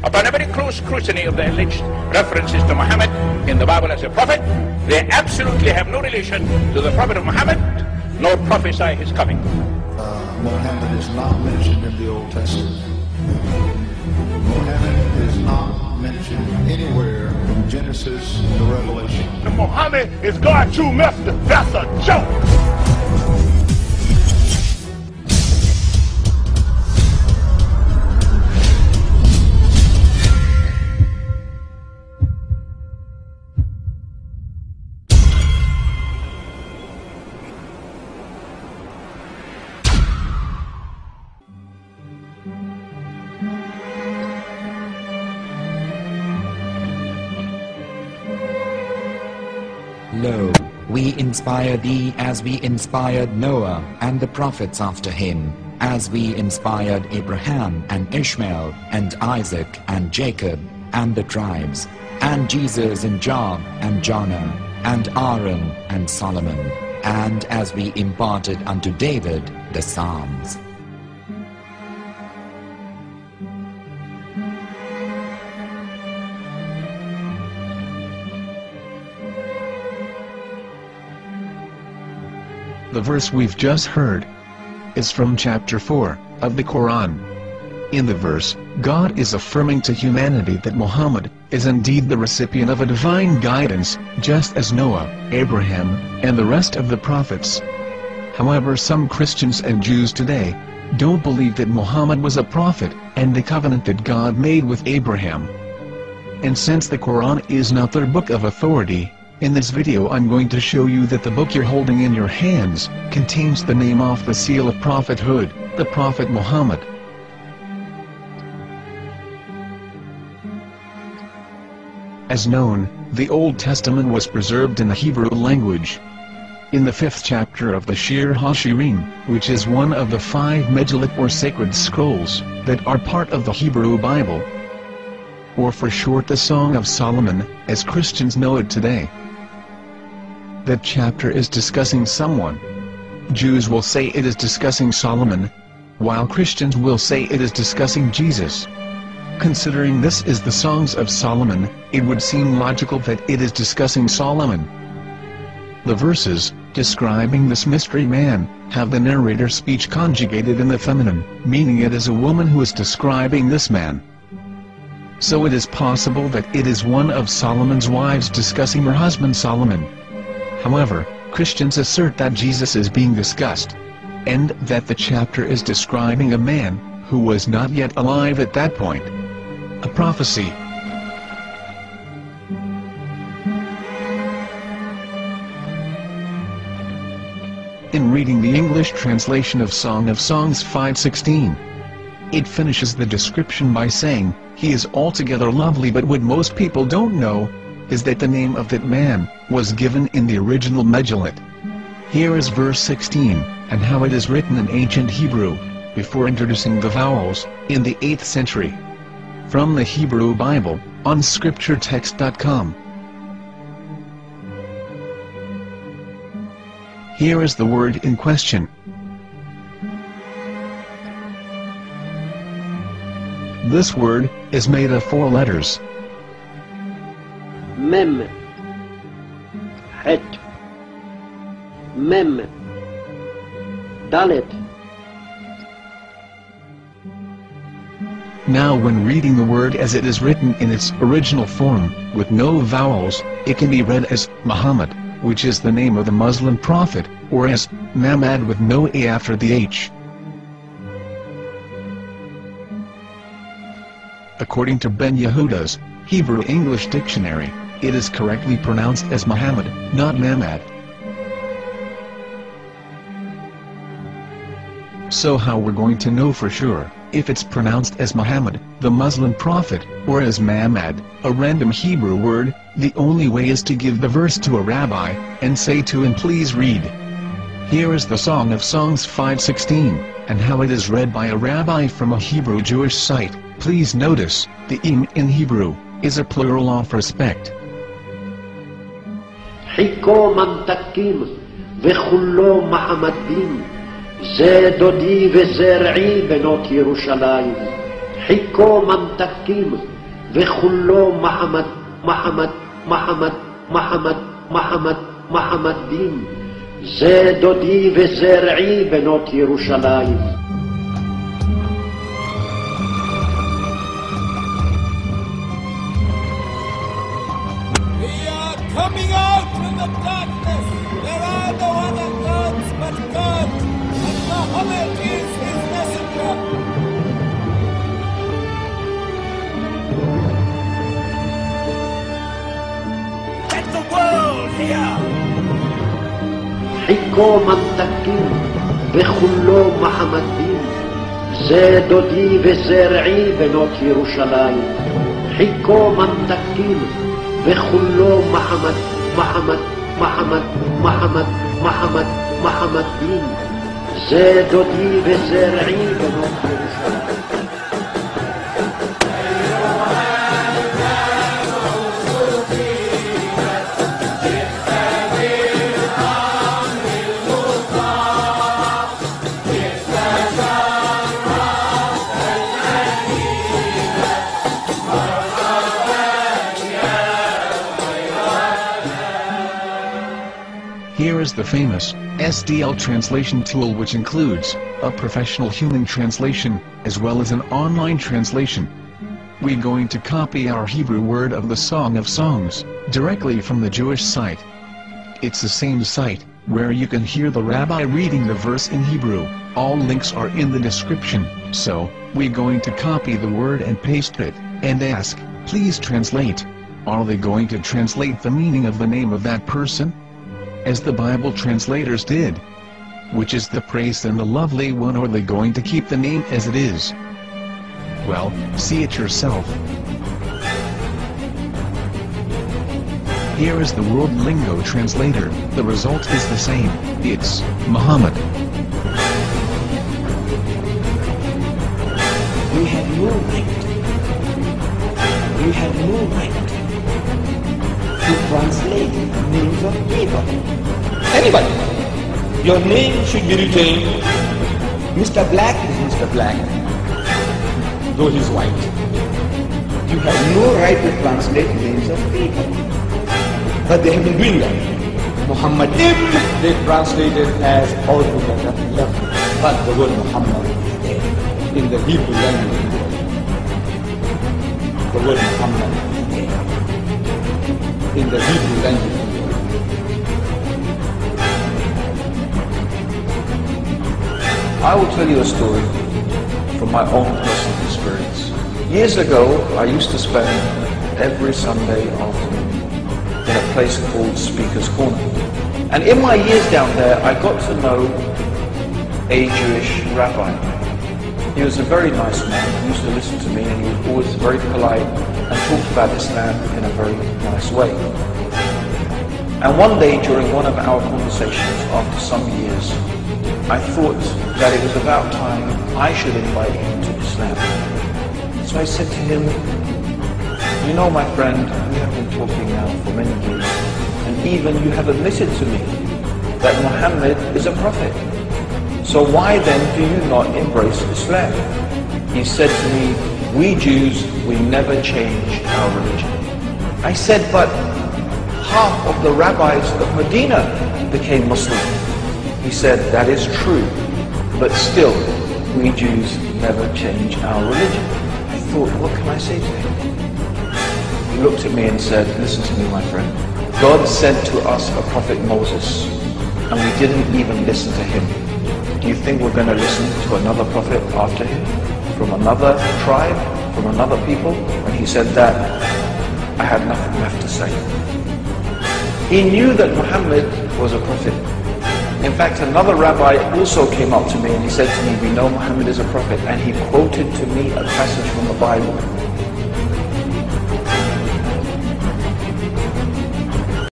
Upon a very close scrutiny of the alleged references to Muhammad in the Bible as a prophet, they absolutely have no relation to the prophet of Muhammad, nor prophesy his coming. Muhammad is not mentioned in the Old Testament. Muhammad is not mentioned anywhere from Genesis to Revelation. Muhammad is God's true messenger. That's a joke. Lo, we inspire thee as we inspired Noah and the prophets after him, as we inspired Abraham and Ishmael and Isaac and Jacob and the tribes, and Jesus and Job and Jonah and Aaron and Solomon, and as we imparted unto David the Psalms. The verse we've just heard is from chapter 4 of the Quran. In the verse, God is affirming to humanity that Muhammad is indeed the recipient of a divine guidance, just as Noah, Abraham, and the rest of the prophets. However, some Christians and Jews today don't believe that Muhammad was a prophet and the covenant that God made with Abraham. And since the Quran is not their book of authority, in this video I'm going to show you that the book you're holding in your hands contains the name off the seal of prophethood, the Prophet Muhammad. As known, the Old Testament was preserved in the Hebrew language. In the 5th chapter of the Shir HaShirim, which is one of the 5 Megillat or sacred scrolls that are part of the Hebrew Bible, or for short the Song of Solomon, as Christians know it today. That chapter is discussing someone. Jews will say it is discussing Solomon, while Christians will say it is discussing Jesus. Considering this is the Songs of Solomon, it would seem logical that it is discussing Solomon. The verses, describing this mystery man, have the narrator's speech conjugated in the feminine, meaning it is a woman who is describing this man. So it is possible that it is one of Solomon's wives discussing her husband Solomon. However, Christians assert that Jesus is being discussed, and that the chapter is describing a man who was not yet alive at that point. A prophecy. In reading the English translation of Song of Songs 5:16, it finishes the description by saying, "He is altogether lovely," but what most people don't know is that the name of that man was given in the original Megillat. Here is verse 16, and how it is written in ancient Hebrew, before introducing the vowels, in the 8th century. From the Hebrew Bible, on scripturetext.com. Here is the word in question. This word is made of 4 letters. Mem, Het, Mem, Dalet. Now when reading the word as it is written in its original form, with no vowels, it can be read as Muhammad, which is the name of the Muslim prophet, or as Mamad with no A after the H. According to Ben Yehuda's Hebrew English Dictionary, it is correctly pronounced as Muhammad, not Mamad. So how we're going to know for sure if it's pronounced as Muhammad, the Muslim prophet, or as Mamad, a random Hebrew word? The only way is to give the verse to a rabbi, and say to him, "Please read." Here is the Song of Songs 5:16, and how it is read by a rabbi from a Hebrew Jewish site. Please notice, the im in Hebrew is a plural of respect. חיכו ממתקים וכולו מעמדים, זה דודי וזרעי בנות ירושלים. חיכו ממתקים וכולו מחמד, מחמד, מחמד, מחמד, מחמד, מחמדים. זה דודי וזרעי בנות ירושלים. Coming out from the darkness, there are no other gods but God, and Muhammad is his messenger. Let the world hear. חיכו ממתקים וכולו מחמדים. זה דודי וזרעי בנות ירושלים. חיכו ממתקים וכולו מחמד, מחמד, מחמד, מחמד, מחמד, מחמדים. זה דודי וזרעי בנות ירושלים. Here is the famous SDL translation tool, which includes a professional human translation, as well as an online translation. We're going to copy our Hebrew word of the Song of Songs, directly from the Jewish site. It's the same site, where you can hear the rabbi reading the verse in Hebrew. All links are in the description, so, we're going to copy the word and paste it, and ask, please translate. Are they going to translate the meaning of the name of that person? As the Bible translators did. Which is the praised and the lovely one, or are they going to keep the name as it is? Well, see it yourself. Here is the World Lingo Translator. The result is the same. It's Muhammad. We have no right. We have no right to translate names of people. Anybody. Your name should be retained. Mr. Black is Mr. Black, though he's white. You have no right to translate names of people. But they have been doing that. Muhammad they translated as altogether left. But the word Muhammad in the Hebrew language, the word Muhammad in the Hebrew language. I will tell you a story from my own personal experience. Years ago, I used to spend every Sunday afternoon in a place called Speaker's Corner. And in my years down there, I got to know a Jewish rabbi. He was a very nice man. He used to listen to me, and he was always very polite and talked about Islam in a very nice way. And one day, during one of our conversations after some years, I thought that it was about time I should invite him to Islam. So I said to him, you know, my friend, we have been talking now for many years, and even you have admitted to me that Muhammad is a prophet. So why then do you not embrace Islam? He said to me, we Jews, we never change our religion. I said, but half of the rabbis of Medina became Muslim. He said, that is true, but still, we Jews never change our religion. I thought, what can I say to him? He looked at me and said, listen to me, my friend. God sent to us a prophet Moses, and we didn't even listen to him. Do you think we're going to listen to another prophet after him? From another tribe? From another people? When he said that, I had nothing left to say. He knew that Muhammad was a prophet. In fact, another rabbi also came up to me and he said to me, we know Muhammad is a prophet, and he quoted to me a passage from the Bible